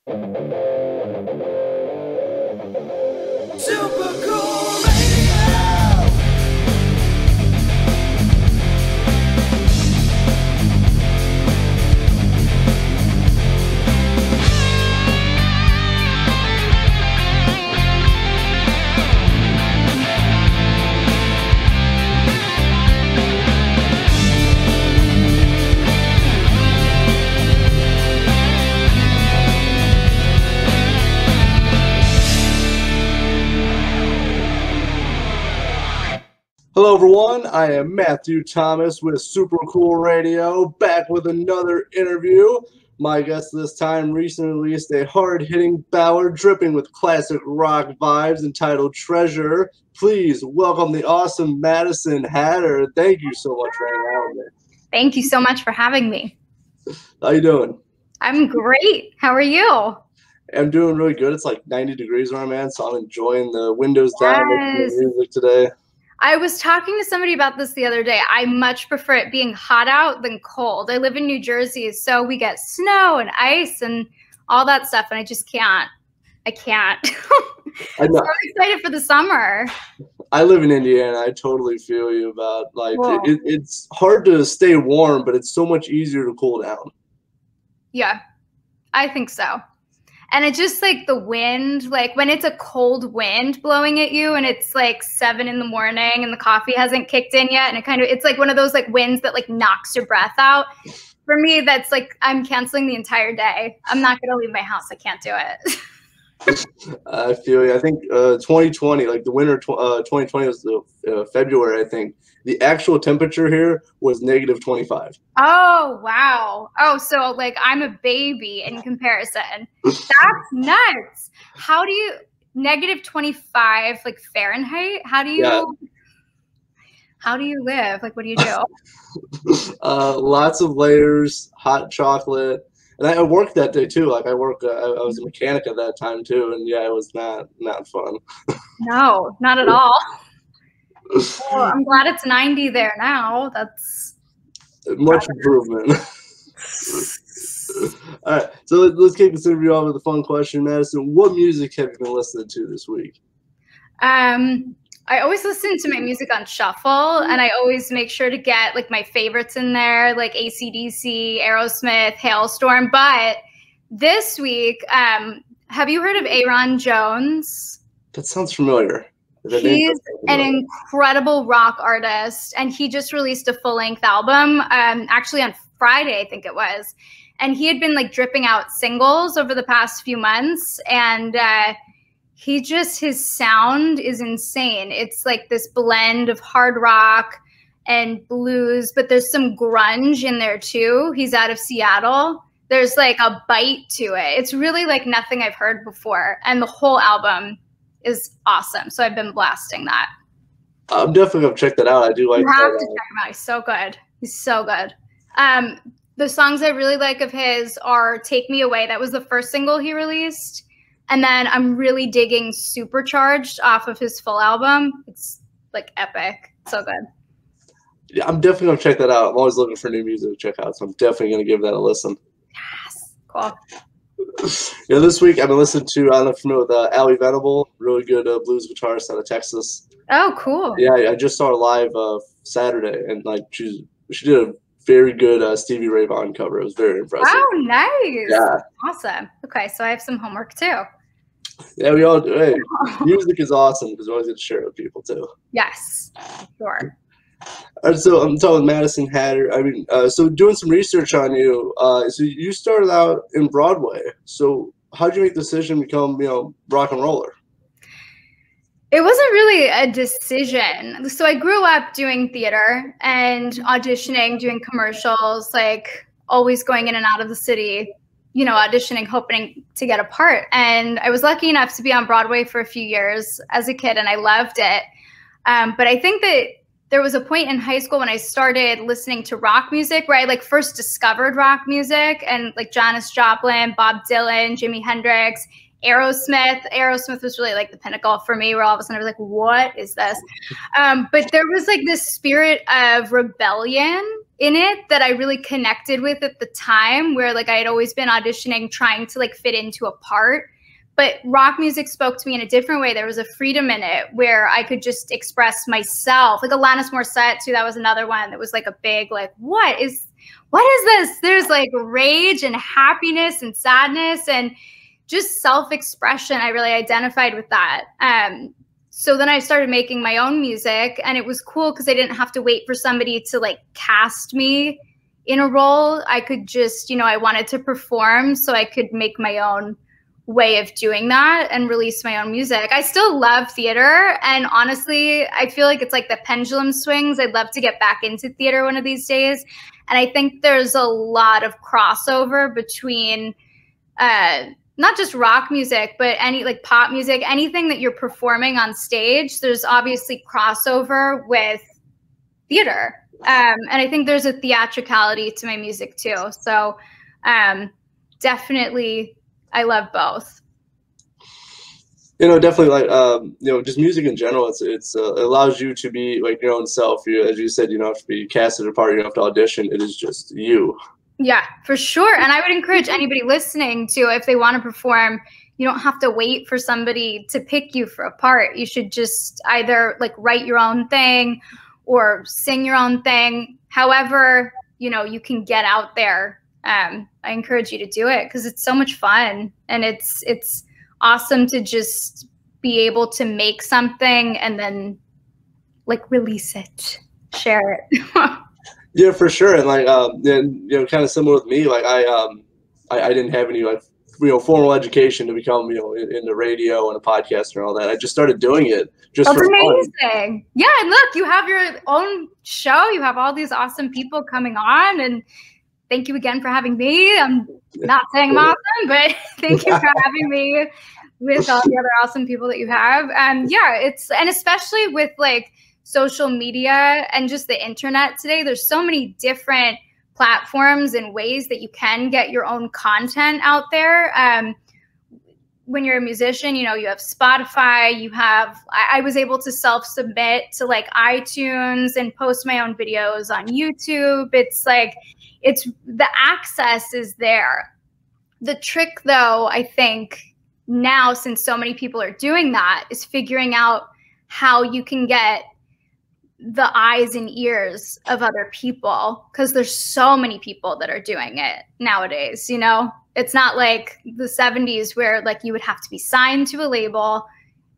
Super cool radio. Hello everyone, I am Matthew Thomas with Super Cool Radio, back with another interview. My guest this time recently released a hard-hitting ballad dripping with classic rock vibes entitled Treasure. Please welcome the awesome Madysin Hatter. Thank you so much for hanging out with me. Thank you so much for having me. How you doing? I'm great. How are you? I'm doing really good. It's like 90 degrees where I'm at, so I'm enjoying the windows down with the music today. I was talking to somebody about this the other day. I much prefer it being hot out than cold. I live in New Jersey, so we get snow and ice and all that stuff, and I just can't. I can't. I know. So I'm excited for the summer. I live in Indiana. I totally feel you about, like, it's hard to stay warm, but it's so much easier to cool down. Yeah, I think so. And it's just like the wind, like when it's a cold wind blowing at you and it's like 7 in the morning and the coffee hasn't kicked in yet. And it's like one of those like winds that like knocks your breath out. For me, that's like, I'm canceling the entire day. I'm not going to leave my house. I can't do it. I feel you. I think 2020, like the winter 2020 was February, I think. The actual temperature here was -25. Oh, wow. Oh, so like I'm a baby in comparison. That's nuts. How do you, -25, like Fahrenheit? How do you live? Like, what do you do? Lots of layers, hot chocolate. And I worked that day too. Like I was a mechanic at that time too. And yeah, it was not fun. No, not at all. Well, I'm glad it's 90 there now. That's much improvement. All right, so let's kick this interview off with a fun question, Madysin. What music have you been listening to this week? I always listen to my music on shuffle, and I always make sure to get like my favorites in there, like AC/DC, Aerosmith, Hailstorm. But this week, have you heard of Aaron Jones? That sounds familiar. He's an incredible rock artist, and he just released a full-length album, actually on Friday, I think it was. And he had been like dripping out singles over the past few months, and his sound is insane. It's like this blend of hard rock and blues, but there's some grunge in there too. He's out of Seattle. There's like a bite to it. It's really like nothing I've heard before, and the whole album is awesome. So I've been blasting that. I'm definitely gonna check that out. I do like. You have to check him out. He's so good. He's so good. The songs I really like of his are "Take Me Away." That was the first single he released, and then I'm really digging "Supercharged" off of his full album. It's like epic. So good. Yeah, I'm definitely gonna check that out. I'm always looking for new music to check out, so I'm definitely gonna give that a listen. Yes, cool. Yeah, this week I've been listening to, I don't know if you're familiar with Ali Venable, really good blues guitarist out of Texas. Oh, cool. Yeah, I just saw her live Saturday, and like she did a very good Stevie Ray Vaughan cover. It was very impressive. Oh, nice. Yeah. Awesome. Okay, so I have some homework too. Yeah, we all do. Hey, music is awesome because we always get to share it with people too. Yes, sure. All right, so I'm talking with Madysin Hatter. I mean, so doing some research on you. So you started out in Broadway. So how did you make the decision to become, rock and roller? It wasn't really a decision. So I grew up doing theater and auditioning, doing commercials, like always going in and out of the city, auditioning, hoping to get a part. And I was lucky enough to be on Broadway for a few years as a kid, and I loved it. But I think that there was a point in high school when I started listening to rock music where I like first discovered rock music, and like Janis Joplin, Bob Dylan, Jimi Hendrix, Aerosmith. Aerosmith was really like the pinnacle for me, where all of a sudden I was like, what is this? But there was like this spirit of rebellion in it that I really connected with at the time, where like I had always been auditioning, trying to like fit into a part. But rock music spoke to me in a different way. There was a freedom in it where I could just express myself. Like Alanis Morissette too, that was another one that was like a big, like, what is this? There's like rage and happiness and sadness and just self-expression. I really identified with that. So then I started making my own music, and it was cool because I didn't have to wait for somebody to like cast me in a role. I could just, you know, I wanted to perform, so I could make my own way of doing that and release my own music. I still love theater, and honestly, I feel like it's like the pendulum swings. I'd love to get back into theater one of these days. And I think there's a lot of crossover between not just rock music, but any like pop music, anything that you're performing on stage. There's obviously crossover with theater. And I think there's a theatricality to my music too. So definitely I love both. You know, definitely, like, you know, just music in general, it allows you to be like your own self. You, as you said, you don't have to be casted apart, you don't have to audition. It is just you. Yeah, for sure. And I would encourage anybody listening to, if they want to perform, you don't have to wait for somebody to pick you for a part. You should just either like write your own thing or sing your own thing. However, you know, you can get out there. I encourage you to do it because it's so much fun, and it's awesome to just be able to make something and then like release it, share it. Yeah, for sure. And like, then, you know, kind of similar with me, like I didn't have any like, you know, formal education to become, you know, in the radio and a podcaster and all that. I just started doing it just That's for amazing. fun. Yeah, and look, you have your own show. You have all these awesome people coming on, and thank you again for having me. I'm not saying I'm awesome, but thank you for having me with all the other awesome people that you have. Yeah, and especially with like social media and just the internet today, there's so many different platforms and ways that you can get your own content out there. When you're a musician, you know, you have Spotify, you have, I was able to self-submit to like iTunes and post my own videos on YouTube. It's like, the access is there. The trick though, I think now, since so many people are doing that, is figuring out how you can get the eyes and ears of other people, because there's so many people that are doing it nowadays. You know, it's not like the 70s where like you would have to be signed to a label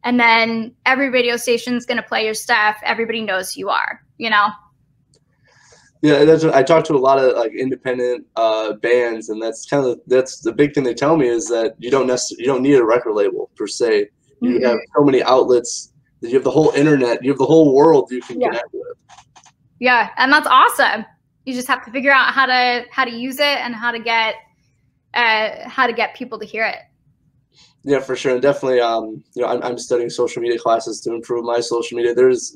and then every radio station's going to play your stuff. Everybody knows who you are, you know? Yeah, I talked to a lot of like independent bands, and that's the big thing they tell me is that you don't need a record label per se. You have so many outlets. You have the whole internet. You have the whole world you can connect with. Yeah, and that's awesome. You just have to figure out how to use it and how to get people to hear it. Yeah, for sure, and definitely. You know, I'm studying social media classes to improve my social media. There's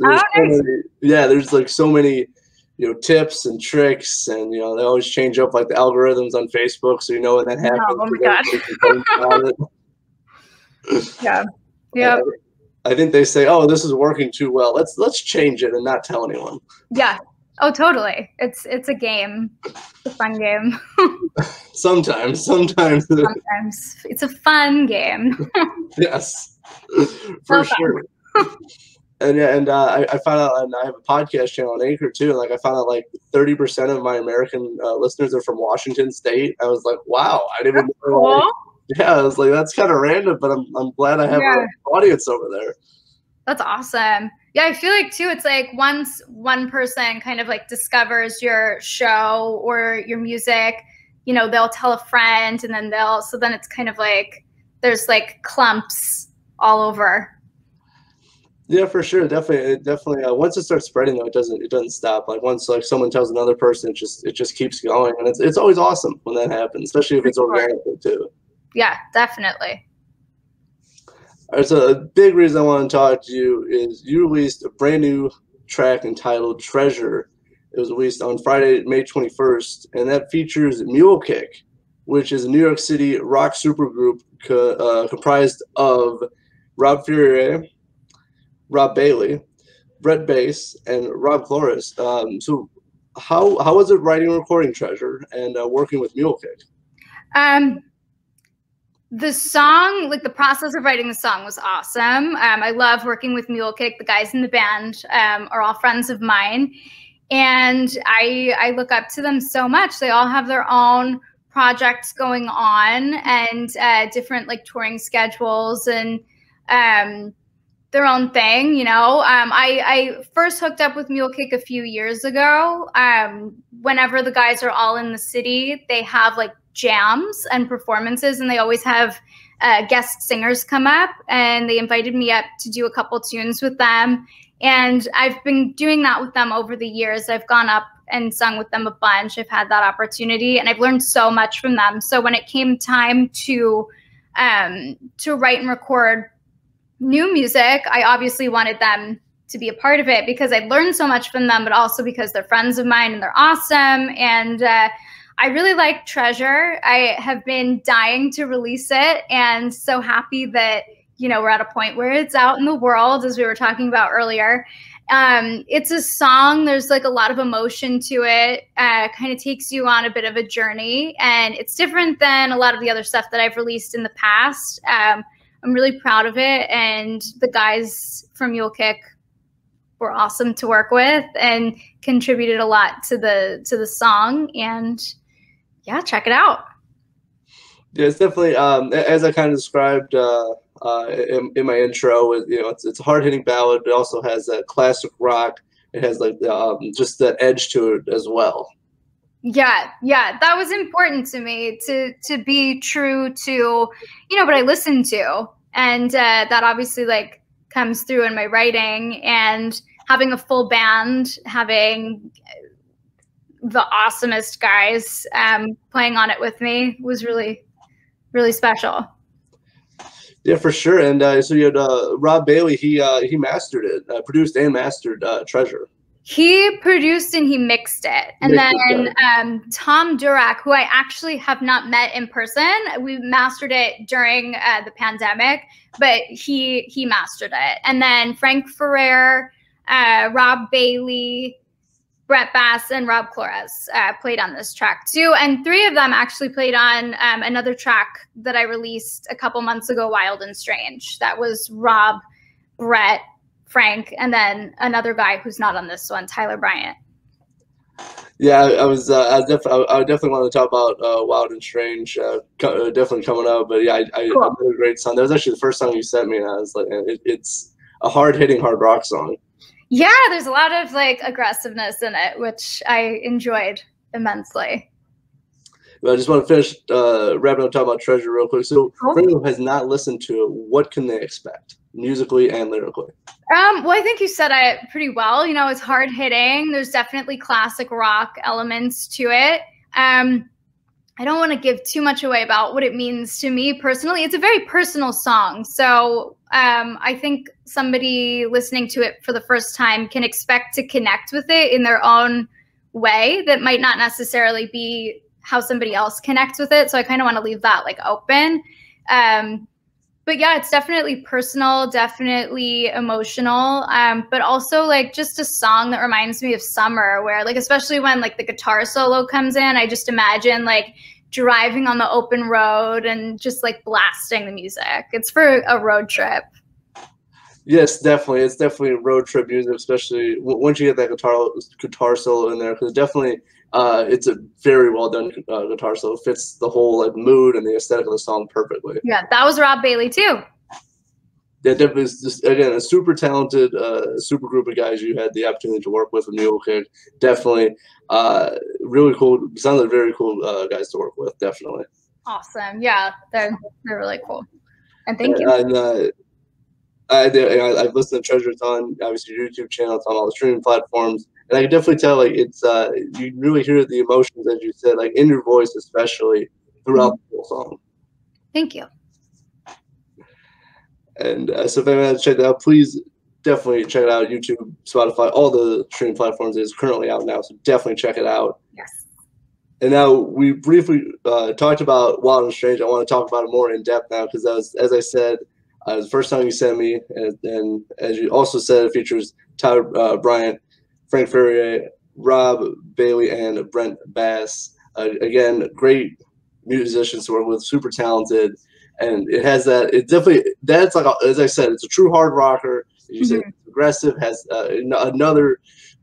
like so many, you know, tips and tricks, and you know they always change up like the algorithms on Facebook, so you know when that happens. Oh my god. Yeah. Yeah. I think they say, "Oh, this is working too well. Let's change it and not tell anyone." Yeah. Oh, totally. It's a game. It's a fun game. Sometimes it's a fun game. Yes, for sure. And yeah, and I found out, and I have a podcast channel on Anchor too. And like I found out, like 30% of my American listeners are from Washington State. I was like, wow, I didn't even know. Cool. Yeah, I was like, that's kind of random, but I'm glad I have an audience over there. That's awesome. Yeah, I feel like too, it's like once one person kind of like discovers your show or your music, you know, they'll tell a friend, and then so then it's kind of like there's like clumps all over. Yeah, for sure. Definitely. Once it starts spreading, though, it doesn't stop. Like once like someone tells another person, it just keeps going, and it's always awesome when that happens, especially if it's organic too. Yeah, definitely. All right, so a big reason I want to talk to you is you released a brand new track entitled Treasure. It was released on Friday, May 21st, and that features Mule Kick, which is a New York City rock supergroup comprised of Rob Ferrier, Rob Bailey, Brett Bass, and Rob Flores. So how was it writing and recording Treasure and working with Mule Kick? The song, like the process of writing the song was awesome. I love working with Mule Kick. The guys in the band are all friends of mine. And I look up to them so much. They all have their own projects going on and different like touring schedules and their own thing, you know. I first hooked up with Mule Kick a few years ago. Whenever the guys are all in the city, they have like jams and performances, and they always have guest singers come up, and they invited me up to do a couple tunes with them. And I've been doing that with them over the years. I've gone up and sung with them a bunch. I've had that opportunity, and I've learned so much from them. So when it came time to write and record new music, I obviously wanted them to be a part of it because I've learned so much from them, but also because they're friends of mine and they're awesome. And I really like Treasure. I have been dying to release it, and so happy that, you know, we're at a point where it's out in the world, as we were talking about earlier. It's a song, there's like a lot of emotion to it, kind of takes you on a bit of a journey, and it's different than a lot of the other stuff that I've released in the past. I'm really proud of it, and the guys from Mule Kick were awesome to work with and contributed a lot to the song. And yeah, check it out. Yeah, it's definitely as I kind of described in my intro. You know, it's a hard-hitting ballad, but it also has that classic rock. It has like just that edge to it as well. Yeah, that was important to me to be true to, you know, what I listened to, and that obviously like comes through in my writing. And having a full band, having the awesomest guys playing on it with me was really, really special. Yeah, for sure. And so you had Rob Bailey. He mastered it, produced and mastered Treasure. He produced and he mixed it. And then Tom Durak, who I actually have not met in person, we mastered it during the pandemic, but he mastered it. And then Frank Ferrer, Rob Bailey, Brett Bass, and Rob Flores played on this track too. And three of them actually played on another track that I released a couple months ago, Wild and Strange. That was Rob, Brett, Frank, and then another guy who's not on this one, Tyler Bryant. Yeah, I definitely want to talk about Wild and Strange, definitely coming up. But yeah, I had a great song. That was actually the first song you sent me, and I was like, it's a hard-hitting hard rock song. Yeah, there's a lot of like aggressiveness in it, which I enjoyed immensely. Well, I just want to finish wrapping up talking about Treasure real quick. So, for anyone who has not listened to it, what can they expect musically and lyrically? Well, I think you said it pretty well. You know, it's hard hitting. There's definitely classic rock elements to it. I don't want to give too much away about what it means to me personally. It's a very personal song. So I think somebody listening to it for the first time can expect to connect with it in their own way that might not necessarily be how somebody else connects with it. So I kind of want to leave that like open. But yeah, it's definitely personal, definitely emotional, but also like just a song that reminds me of summer, where like, especially when like the guitar solo comes in, I just imagine like driving on the open road and just like blasting the music. It's for a road trip. Yes, definitely. It's definitely road trip music, especially once you get that guitar solo in there, because definitely it's a very well done guitar solo. It fits the whole like mood and the aesthetic of the song perfectly. Yeah, that was Rob Bailey too. Yeah, definitely. Just again, a super talented, super group of guys you had the opportunity to work with Mule Kick. Definitely, really cool. Sounds like very cool guys to work with. Definitely. Awesome. Yeah, they're really cool. And thank you. And I've listened to Treasure. It's on obviously your YouTube channel. It's on all the streaming platforms, and I can definitely tell like it's you really hear the emotions, as you said, like in your voice, especially throughout the whole song. Thank you. And so if anyone has to check that out, please definitely check it out. YouTube, Spotify, all the streaming platforms. It is currently out now, so definitely check it out. Yes. And now we briefly talked about Wild and Strange. I want to talk about it more in depth now because that was, as I said, it was the first time you sent me, and as you also said, it features Tyler Bryant, Frank Ferrier, Rob Bailey and Brent Bass. Again, great musicians to work with, super talented, and it has that. It definitely, that's like as I said, it's a true hard rocker. You said it's aggressive, has another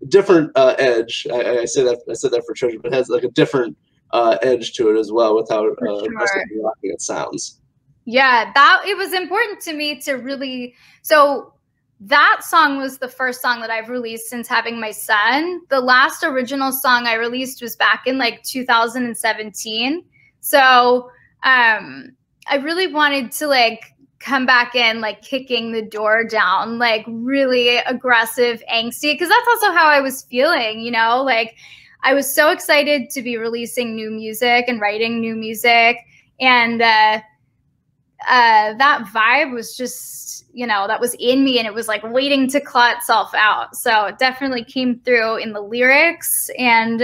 different edge. I said that for church, but it has like a different edge to it as well with how aggressive and rocking it sounds. Yeah, that it was important to me to really. So that song was the first song that I've released since having my son. The last original song I released was back in like 2017. So I really wanted to like come back in like kicking the door down, like really aggressive, angsty, because that's also how I was feeling, you know, like I was so excited to be releasing new music and writing new music. And that vibe was just, you know, that was in me, and it was like waiting to claw itself out. So it definitely came through in the lyrics and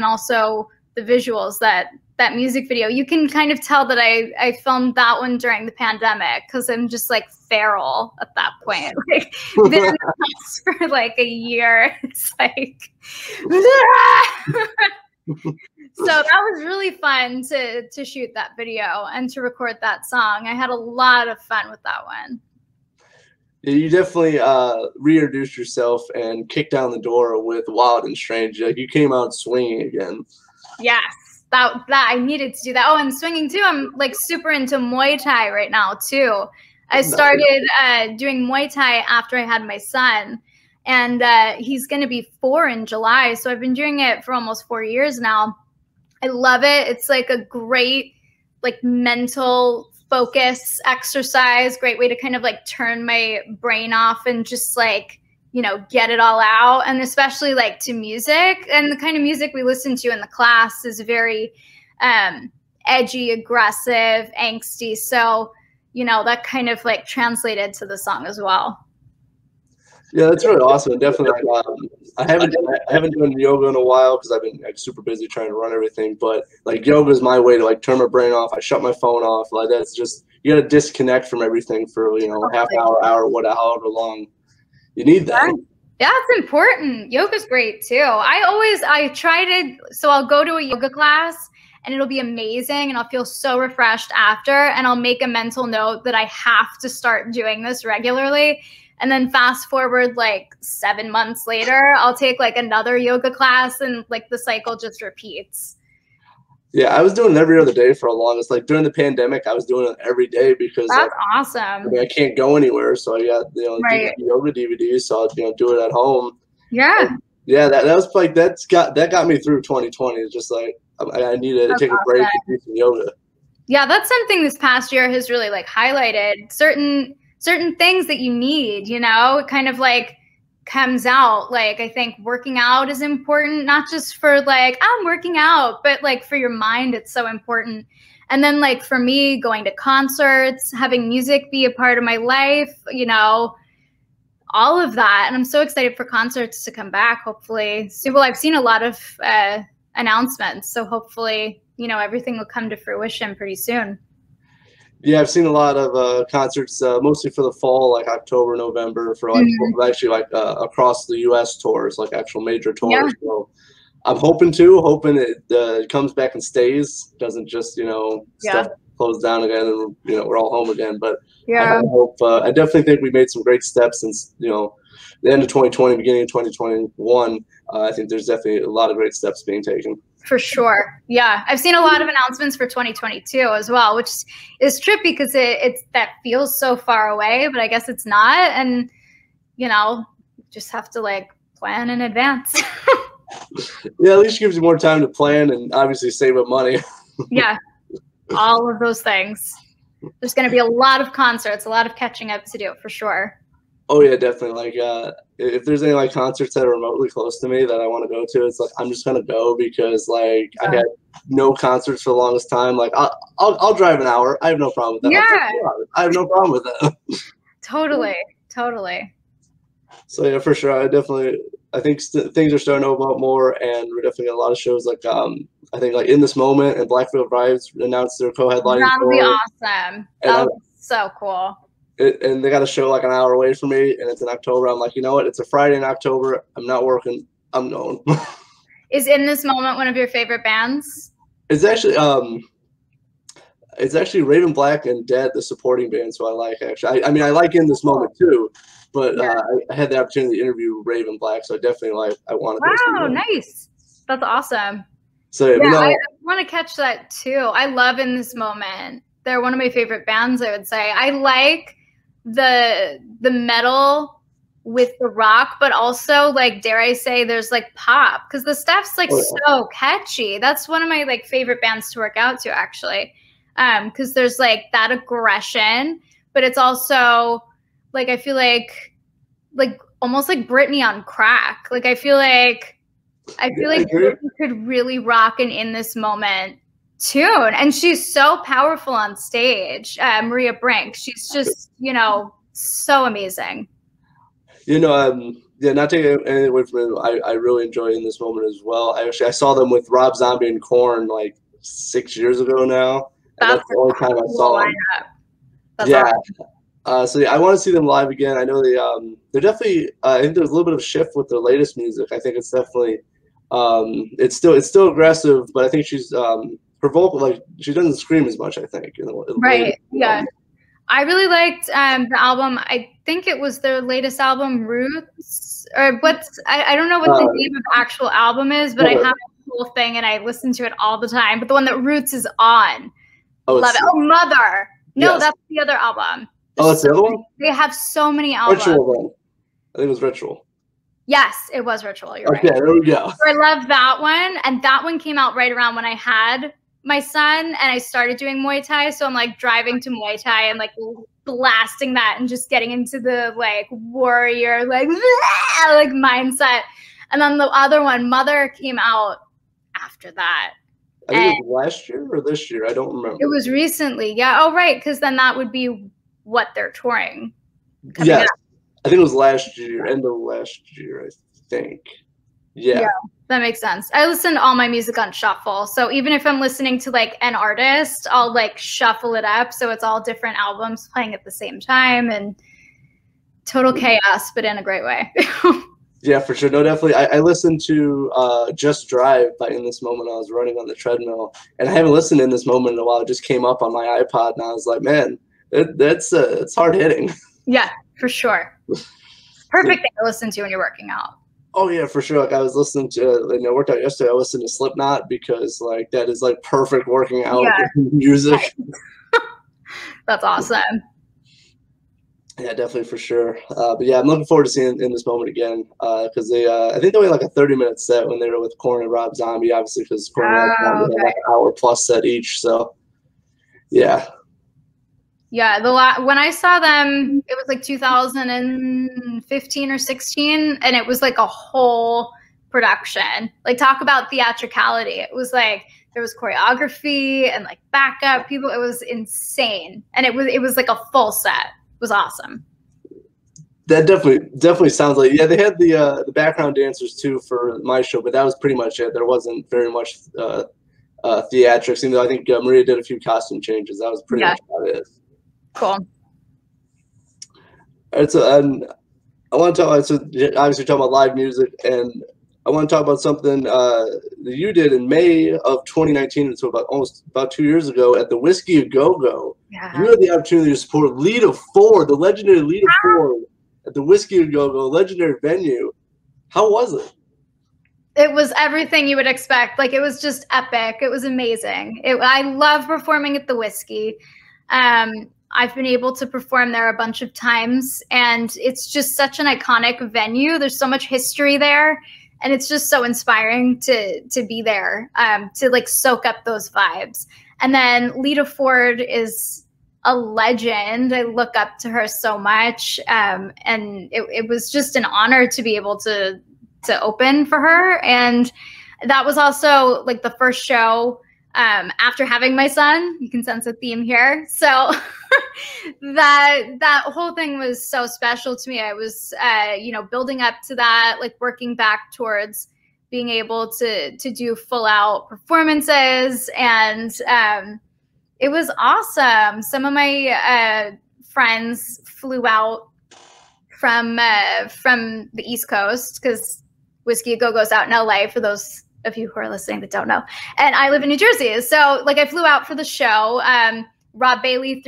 also the visuals. That music video, you can kind of tell that I filmed that one during the pandemic because I'm just like feral at that point. Like been in the house for like a year. It's like so that was really fun to shoot that video and to record that song. I had a lot of fun with that one. Yeah, you definitely reintroduced yourself and kicked down the door with Wild and Strange. Like you came out swinging again. Yes. That I needed to do that. Oh, and swinging too. I'm like super into Muay Thai right now too. I started doing Muay Thai after I had my son, and he's going to be 4 in July. So I've been doing it for almost 4 years now. I love it. It's like a great like mental focus exercise. Great way to kind of like turn my brain off and just like, you know, get it all out. And especially like to music, and the kind of music we listen to in the class is very edgy, aggressive, angsty. So, you know, that kind of like translated to the song as well. Yeah, that's really awesome. Definitely, like, I haven't done yoga in a while because I've been like super busy trying to run everything. But like yoga is my way to like turn my brain off. I shut my phone off. Like that's just, you got to disconnect from everything for, you know, half hour, however long. You need that. Yeah, it's important. Yoga's great too. So I'll go to a yoga class and it'll be amazing and I'll feel so refreshed after, and I'll make a mental note that I have to start doing this regularly. And then fast forward like 7 months later, I'll take like another yoga class and like the cycle just repeats. Yeah, I was doing it every other day for a longest. Like during the pandemic, I was doing it every day because that's awesome. I mean, I can't go anywhere, so I got, you know, yoga DVDs, so I'll, you know, do it at home. Yeah. And yeah, that was like that got me through 2020. It's just like I needed to take a break and do some yoga. Yeah, that's something this past year has really like highlighted certain things that you need. You know, it kind of like comes out. Like I think working out is important, not just for like I'm working out, but like for your mind, it's so important. And then like for me, going to concerts, having music be a part of my life, you know, all of that. And I'm so excited for concerts to come back, hopefully. So, well, I've seen a lot of announcements, so hopefully, you know, everything will come to fruition pretty soon. Yeah, I've seen a lot of concerts, mostly for the fall, like October, November, for like actually like across the U.S. tours, like actual major tours. Yeah. So I'm hoping it comes back and stays, doesn't just, you know, stuff close down again and, you know, we're all home again. But yeah, I definitely think we made some great steps since, you know, the end of 2020, beginning of 2021. I think there's definitely a lot of great steps being taken. For sure. Yeah. I've seen a lot of announcements for 2022 as well, which is trippy because it's that feels so far away, but I guess it's not. And, you know, just have to like plan in advance. Yeah, at least gives you more time to plan and obviously save up money. Yeah. All of those things. There's going to be a lot of concerts, a lot of catching up to do for sure. Oh yeah, definitely. Like, if there's any like concerts that are remotely close to me that I want to go to, it's like I'm just gonna go because like I had no concerts for the longest time. Like I'll drive an hour. I have no problem with that. Yeah, I have no problem with that. Totally. So yeah, for sure. I think things are starting to open up more, and we're definitely getting a lot of shows. Like I think like In This Moment and Blackfield Vibes announced their co-headlining. That'll be awesome. That'll be so cool. And they got a show like an hour away from me, and it's in October. I'm like, you know what? It's a Friday in October. I'm not working. I'm going. Is In This Moment one of your favorite bands? It's actually Raven Black and Dead, the supporting band, so I like, actually. I mean, I like In This Moment too, but I had the opportunity to interview Raven Black, so I definitely I wanted to. Wow, nice. That's awesome. So yeah, I want to catch that too. I love In This Moment. They're one of my favorite bands, I would say. I like the metal with the rock, but also, like, dare I say, there's like pop, because the stuff's like so catchy. That's one of my like favorite bands to work out to, actually, because there's like that aggression, but it's also like, I feel like almost like Britney on crack. Like I feel like Britney could really rock an In This Moment tune, and she's so powerful on stage. Maria Brink, she's just, you know, so amazing. You know, yeah, not taking anything away from it, I really enjoy In This Moment as well. I saw them with Rob Zombie and Korn like 6 years ago now. That's the only time I saw them. Yeah. Awesome. So yeah, I want to see them live again. I know they're definitely. I think there's a little bit of a shift with their latest music. I think it's definitely. It's still aggressive, but I think she's her vocal, like, she doesn't scream as much, I think. Right. Yeah. I really liked the album. I think it was their latest album, Roots, or I don't know what the name of the actual album is, but I have the whole thing and I listen to it all the time. But the one that Roots is on, love it. Oh, Mother. No, that's the other album. That's the other one? They have so many albums. Ritual, then. I think it was Ritual. Yes, it was Ritual. You're right. Okay, there we go. So I love that one. And that one came out right around when I had my son and I started doing Muay Thai. So I'm like driving to Muay Thai and like blasting that and just getting into the like warrior, like mindset. And then the other one, Mother, came out after that. I think it was last year or this year. I don't remember. It was recently. Yeah. Oh, right. Because then that would be what they're touring. Yes. I think it was last year, end of last year, I think. Yeah. That makes sense. I listen to all my music on shuffle. So even if I'm listening to like an artist, I'll like shuffle it up. So it's all different albums playing at the same time, and total chaos, but in a great way. Yeah, for sure. No, definitely. I listened to Just Drive by In This Moment. I was running on the treadmill, and I haven't listened to In This Moment in a while. It just came up on my iPod, and I was like, man, it's hard hitting. Yeah, for sure. Perfect thing to listen to when you're working out. Oh yeah, for sure. Like I was listening to, I worked out yesterday. I listened to Slipknot because like that is like perfect working out music. That's awesome. Yeah, definitely, for sure. But yeah, I'm looking forward to seeing In This Moment again because they, I think they were like a 30-minute set when they were with Korn and Rob Zombie, obviously, because Korn and Rob Zombie had like an hour-plus set each. So yeah. Yeah, when I saw them, it was like 2015 or 16, and it was like a whole production. Like, talk about theatricality. It was like there was choreography and like backup people. It was insane, and it was like a full set. It was awesome. That definitely sounds like, yeah. They had the background dancers too for my show, but that was pretty much it. There wasn't very much theatrics, even though I think Maria did a few costume changes. That was pretty much about it. Cool. All right, so I want to talk. So obviously, talking about live music, and I want to talk about something that you did in May of 2019, so almost 2 years ago at the Whiskey A Go Go. Yeah. You had the opportunity to support Lita Ford, the legendary Lita Ford, at the Whiskey A Go Go, legendary venue. How was it? It was everything you would expect. Like, it was just epic. It was amazing. I love performing at the Whiskey. I've been able to perform there a bunch of times, and it's just such an iconic venue. There's so much history there, and it's just so inspiring to be there, to like soak up those vibes. And then Lita Ford is a legend. I look up to her so much, and it was just an honor to be able to open for her. And that was also like the first show after having my son. You can sense a theme here. So that whole thing was so special to me. I was, building up to that, like working back towards being able to do full out performances. And it was awesome. Some of my friends flew out from the East Coast, because Whiskey A Go Go's out in LA, for those of you who are listening that don't know. And I live in New Jersey. So like I flew out for the show. Rob Bailey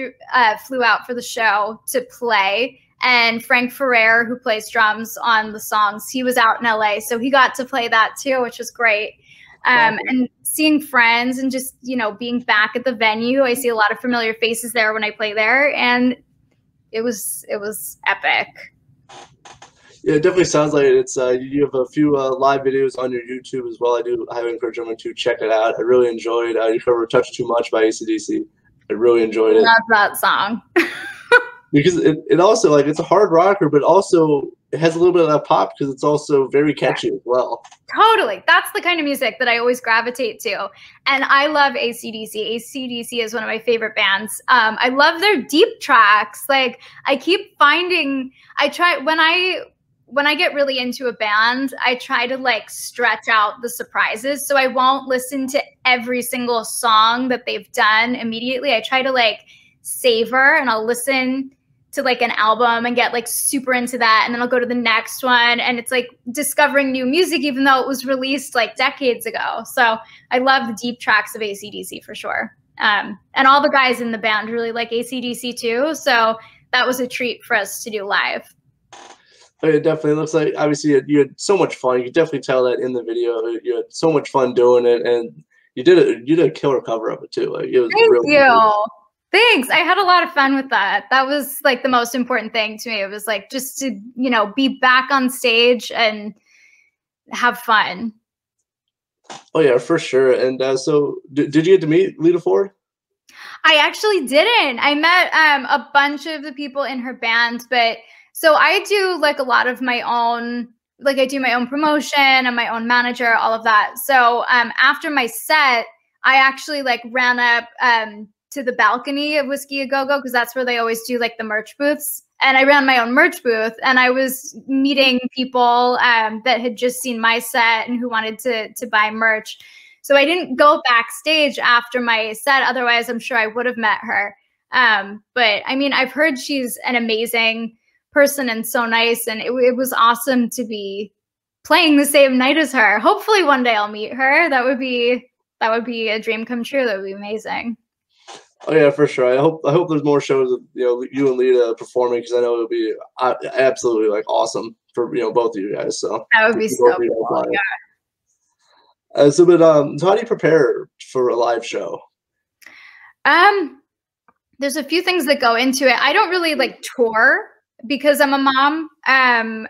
flew out for the show to play. And Frank Ferrer, who plays drums on the songs, he was out in LA. So he got to play that too, which was great. And seeing friends and just, you know, being back at the venue, I see a lot of familiar faces there when I play there. And it was epic. Yeah, it definitely sounds like it. It's you have a few live videos on your YouTube as well. I highly encourage everyone to check it out. I really enjoyed you covered "Touch Too Much" by AC/DC. I really enjoyed it. Love that song. Because it also, like, it's a hard rocker, but also it has a little bit of that pop because it's also very catchy as well. Totally. That's the kind of music that I always gravitate to. And I love AC/DC. AC/DC is one of my favorite bands. I love their deep tracks. Like, I keep finding, when I get really into a band, I try to like stretch out the surprises. So I won't listen to every single song that they've done immediately. I try to like savor, and I'll listen to like an album and get like super into that. And then I'll go to the next one, and it's like discovering new music, even though it was released like decades ago. So I love the deep tracks of AC/DC for sure. And all the guys in the band really like AC/DC too. So that was a treat for us to do live. It definitely looks like, obviously, you had so much fun. You could definitely tell that in the video. You had so much fun doing it, and you did a killer cover of it too. Like, it was Thank you. Cool. Thanks. I had a lot of fun with that. That was like the most important thing to me. It was like just to, you know, be back on stage and have fun. Oh yeah, for sure. And so did you get to meet Lita Ford? I actually didn't. I met a bunch of the people in her band, but so I do like a lot of my own, like I do my own promotion and my own manager, all of that. So after my set, I actually like ran up to the balcony of Whiskey A Go Go, because that's where they always do like the merch booths. And I ran my own merch booth, and I was meeting people that had just seen my set and who wanted to buy merch. So I didn't go backstage after my set. Otherwise, I'm sure I would have met her. But I mean, I've heard she's an amazing person and so nice. And it was awesome to be playing the same night as her. Hopefully one day I'll meet her. That would be a dream come true. That would be amazing. Oh yeah, for sure. I hope there's more shows of, you know, you and Lita performing, because I know it'll be absolutely like awesome for, you know, both of you guys. So that would be so cool. Yeah. So how do you prepare for a live show? There's a few things that go into it. I don't really like tour because I'm a mom. And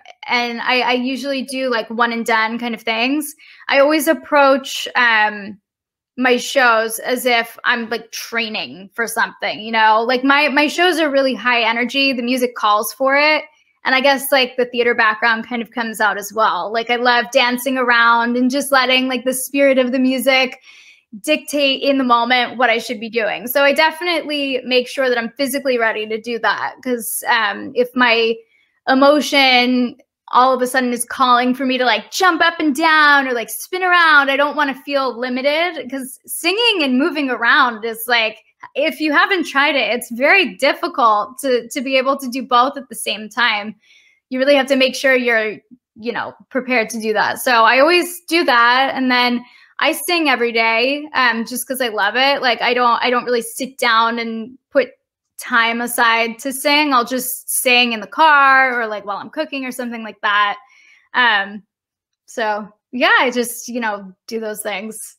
I usually do like one and done kind of things. I always approach my shows as if I'm like training for something, you know, like my shows are really high energy. The music calls for it. And I guess like the theater background kind of comes out as well. Like I love dancing around and just letting like the spirit of the music dictate in the moment what I should be doing. So I definitely make sure that I'm physically ready to do that. Because if my emotion all of a sudden is calling for me to like jump up and down or like spin around, I don't want to feel limited, because singing and moving around is like, if you haven't tried it, it's very difficult to be able to do both at the same time. You really have to make sure you're, you know, prepared to do that. So I always do that. And then I sing every day just because I love it. Like I don't really sit down and put time aside to sing. I'll just sing in the car or like while I'm cooking or something like that. So yeah, I just, you know, do those things.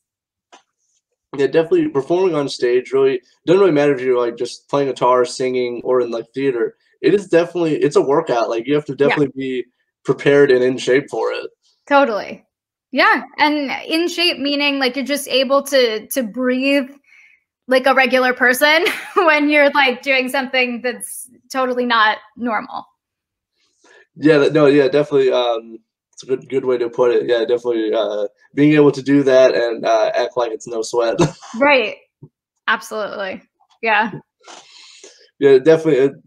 Yeah, definitely performing on stage really doesn't really matter if you're like just playing guitar, singing, or in like theater. It's a workout. Like you have to definitely be prepared and in shape for it. Totally. Yeah. And in shape meaning like you're just able to breathe like a regular person when you're like doing something that's totally not normal. Yeah, no, yeah, definitely. It's a good way to put it. Yeah, definitely being able to do that and act like it's no sweat. Right. Absolutely. Yeah. Yeah, definitely.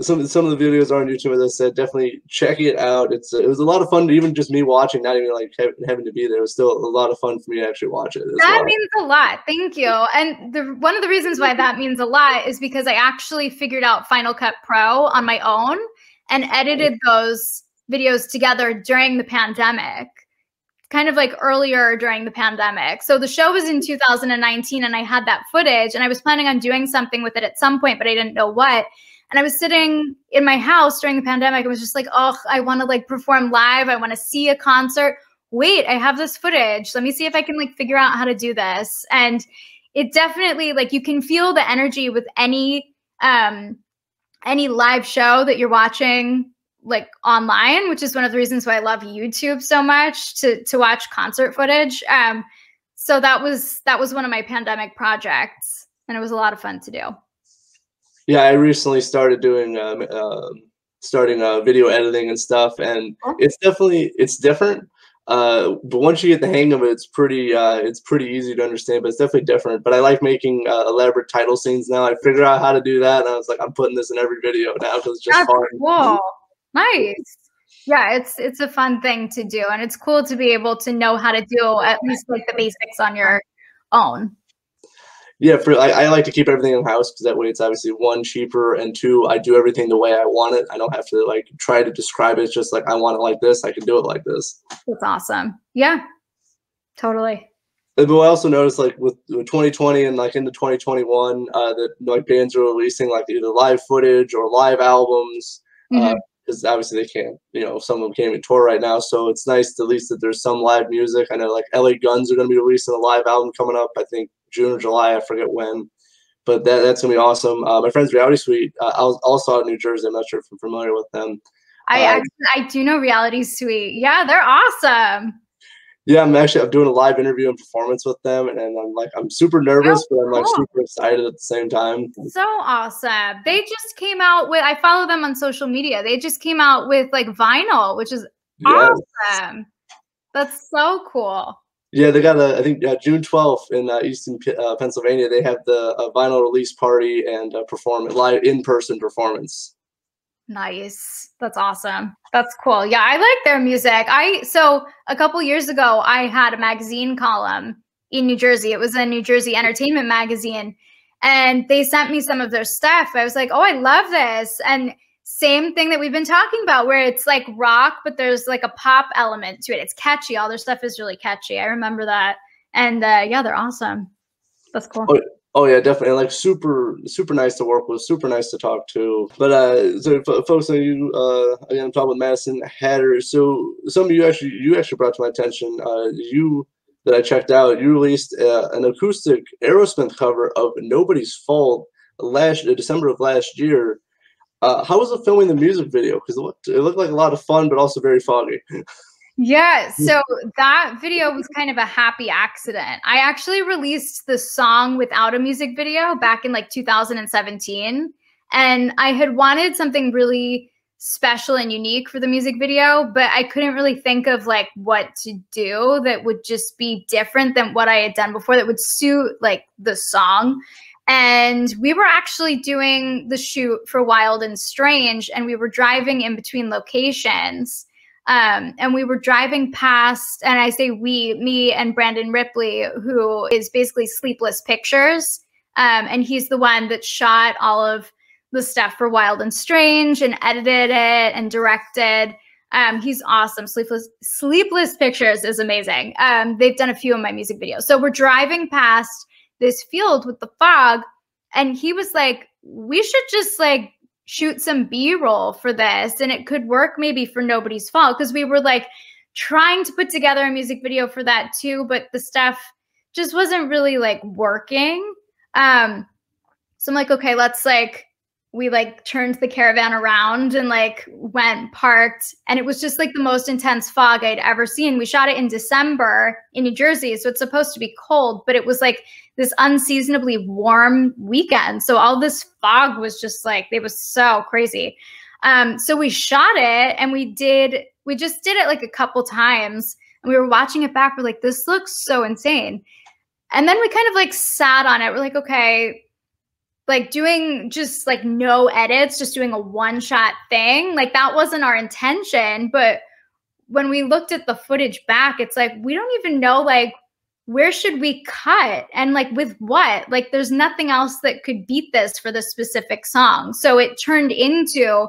Some of the videos are on YouTube, as I said. Definitely check it out. It was a lot of fun, even just me watching, not even like having to be there. It was still a lot of fun for me to actually watch it. That means a lot. Thank you. And one of the reasons why that means a lot is because I actually figured out Final Cut Pro on my own and edited those videos together during the pandemic kind of like earlier during the pandemic. So the show was in 2019 and I had that footage and I was planning on doing something with it at some point, but I didn't know what. And I was sitting in my house during the pandemic. I was just like, oh, I want to like perform live. I want to see a concert. Wait, I have this footage. Let me see if I can like figure out how to do this. And it definitely, like, you can feel the energy with any live show that you're watching like online, which is one of the reasons why I love YouTube so much, to watch concert footage. So that was one of my pandemic projects, and it was a lot of fun to do. Yeah, I recently started doing video editing and stuff, and it's different. But once you get the hang of it, it's pretty easy to understand. But it's definitely different. But I like making elaborate title scenes now. I figured out how to do that, and I was like, I'm putting this in every video now because it's just fun. Cool. Nice. Yeah, it's a fun thing to do, and it's cool to be able to know how to do at least like the basics on your own. Yeah, I like to keep everything in house because that way it's obviously one, cheaper, and two, I do everything the way I want it. I don't have to like try to describe it. It's just like I want it like this. I can do it like this. That's awesome. Yeah, totally. But I also noticed like with 2020 and like into 2021 that like bands are releasing like either live footage or live albums. Because obviously they can't, some of them can't even tour right now. So it's nice at least that there's some live music. I know like LA Guns are going to be releasing a live album coming up, I think June or July, I forget when. But that's going to be awesome. My friend's Reality Suite, also out in New Jersey. I'm not sure if you're familiar with them. I do know Reality Suite. Yeah, they're awesome. Yeah, I'm doing a live interview and performance with them, and I'm super nervous, but I'm like super excited at the same time. So awesome. They just came out with, I follow them on social media. They just came out with like vinyl, which is awesome. That's so cool. Yeah, they got I think June 12th in Easton, Pennsylvania. They have the vinyl release party and live in-person performance. Nice. That's awesome. That's cool. Yeah, I like their music. So a couple years ago, I had a magazine column in New Jersey. It was a New Jersey entertainment magazine, and they sent me some of their stuff. I was like, oh, I love this. And same thing that we've been talking about, where it's like rock, but there's like a pop element to it. It's catchy. All their stuff is really catchy. I remember that. And yeah, they're awesome. That's cool. Oh yeah, definitely. Like super nice to work with, super nice to talk to. But so folks, again, I'm talking with Madysin Hatter. So some of you actually brought to my attention. That I checked out. You released an acoustic Aerosmith cover of "Nobody's Fault" December of last year. How was it filming the music video? Because it looked like a lot of fun, but also very foggy. Yeah, so that video was kind of a happy accident. I actually released the song without a music video back in like 2017. And I had wanted something really special and unique for the music video, but I couldn't really think of like what to do that would just be different than what I had done before that would suit like the song. And we were actually doing the shoot for Wild and Strange, and we were driving in between locations. And we were driving past, and I say we, me and Brandon Ripley, who is basically Sleepless Pictures. And he's the one that shot all of the stuff for Wild and Strange and edited it and directed. He's awesome. Sleepless Pictures is amazing. They've done a few of my music videos. So we're driving past this field with the fog, and he was like, we should just like shoot some B-roll for this, and it could work maybe for Nobody's Fault, because we were like trying to put together a music video for that too, but the stuff just wasn't really like working. So I'm like, okay, we like turned the caravan around and like went parked, and it was just like the most intense fog I'd ever seen. We shot it in December in New Jersey, so it's supposed to be cold, but it was like this unseasonably warm weekend. So all this fog was just like, it was so crazy. So we shot it, and we just did it like a couple times, and we were watching it back. We're like, this looks so insane. And then we kind of like sat on it. We're like, okay, like doing just like no edits, just doing a one-shot thing. Like that wasn't our intention. But when we looked at the footage back, it's like, we don't even know like where should we cut and like with what? Like there's nothing else that could beat this for this specific song. So it turned into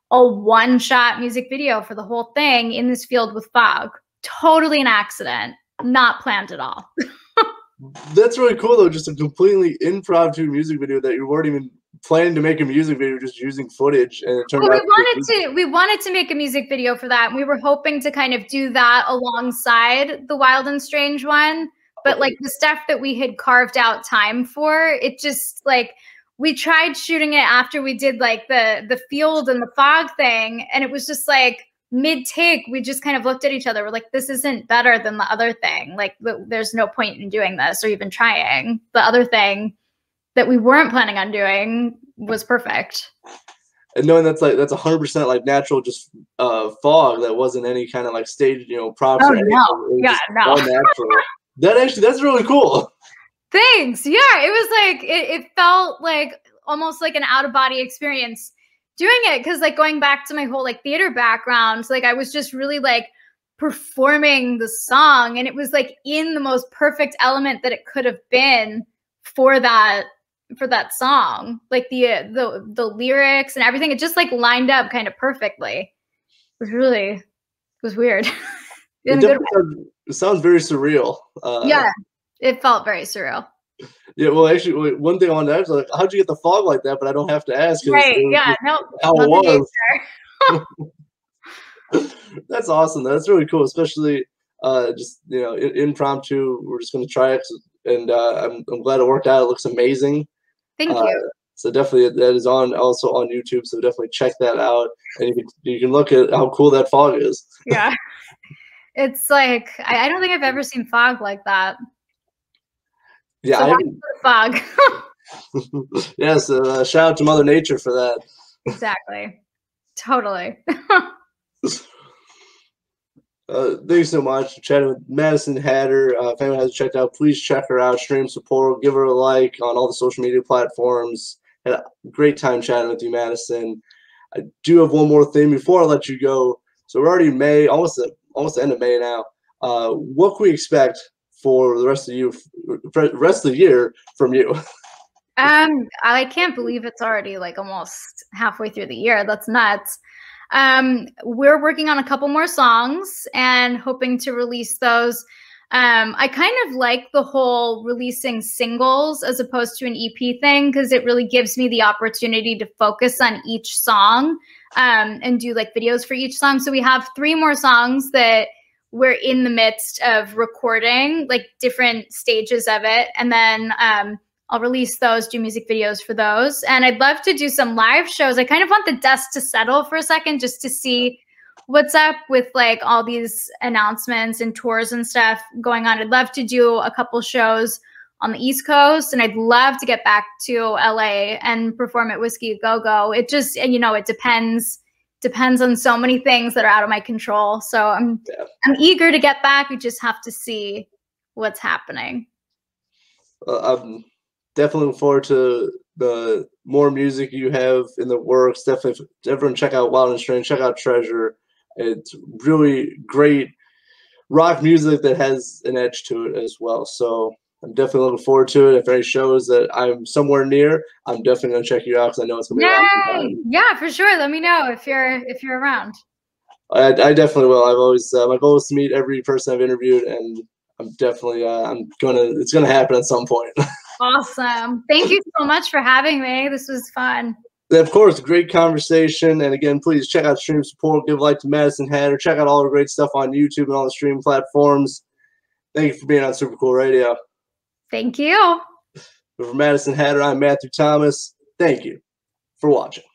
a one-shot music video for the whole thing in this field with fog. totally an accident, not planned at all. That's really cool though, just a completely impromptu music video that you weren't even planning to make a music video, just using footage, and it turned out we wanted to make a music video for that, and we were hoping to kind of do that alongside the Wild and Strange one, but like the stuff that we had carved out time for, it just like we tried shooting it after we did like the field and the fog thing, and it was just like mid-take, we just kind of looked at each other. We're like, this isn't better than the other thing. Like, there's no point in doing this or even trying. The other thing that we weren't planning on doing was perfect. And knowing that's 100% like natural, just fog, that wasn't any kind of like staged, you know, props or anything. No. Yeah, no. All natural. That's really cool. Thanks. Yeah, it was like it felt like almost like an out-of-body experience doing it, because like going back to my whole like theater background, like I was just really like performing the song, and it was like in the most perfect element that it could have been for that song. Like the lyrics and everything, it just like lined up kind of perfectly. It was weird. It sounds very surreal. Yeah, it felt very surreal. Yeah, well, actually, one thing I wanted to ask, like, how'd you get the fog like that? But I don't have to ask. Right, yeah, no. How it was. That's awesome. That's really cool, especially just, you know, impromptu. We're just going to try it, and I'm glad it worked out. It looks amazing. Thank you. So definitely that is also on YouTube, so definitely check that out, and you can look at how cool that fog is. Yeah. It's like, I don't think I've ever seen fog like that. Yeah, so fog. Yes, shout out to Mother Nature for that. Exactly. Totally. Thank you so much for chatting with Madysin Hatter. If anyone hasn't checked out, please check her out. Stream support, give her a like on all the social media platforms. Had a great time chatting with you, Madysin. I do have one more thing before I let you go. So we're already in May, almost the end of May now. What can we expect for the rest of the year from you? I can't believe it's already like almost halfway through the year. That's nuts. We're working on a couple more songs and hoping to release those. I kind of like the whole releasing singles as opposed to an EP thing, because it really gives me the opportunity to focus on each song and do like videos for each song. So we have 3 more songs that we're in the midst of recording, like different stages of it. And then I'll release those, do music videos for those. And I'd love to do some live shows. I kind of want the dust to settle for a second just to see what's up with like all these announcements and tours and stuff going on. I'd love to do a couple shows on the East Coast, and I'd love to get back to LA and perform at Whiskey A Go Go. It just, and you know, it depends on so many things that are out of my control. So I'm eager to get back. We just have to see what's happening. I'm definitely looking forward to the more music you have in the works. Definitely, everyone check out Wild and Strange, check out Treasure. It's really great rock music that has an edge to it as well. So I'm definitely looking forward to it. If any shows that I'm somewhere near, I'm definitely gonna check you out, because I know it's gonna be a lot of fun. Yeah, for sure. Let me know if you're around. I definitely will. I've always my goal is to meet every person I've interviewed, and I'm definitely it's gonna happen at some point. Awesome. Thank you so much for having me. This was fun. Of course, great conversation. And again, please check out stream support. Give a like to Madysin Hatter. Check out all the great stuff on YouTube and all the streaming platforms. Thank you for being on Super Cool Radio. Thank you. For Madysin Hatter, I'm Matthew Thomas. Thank you for watching.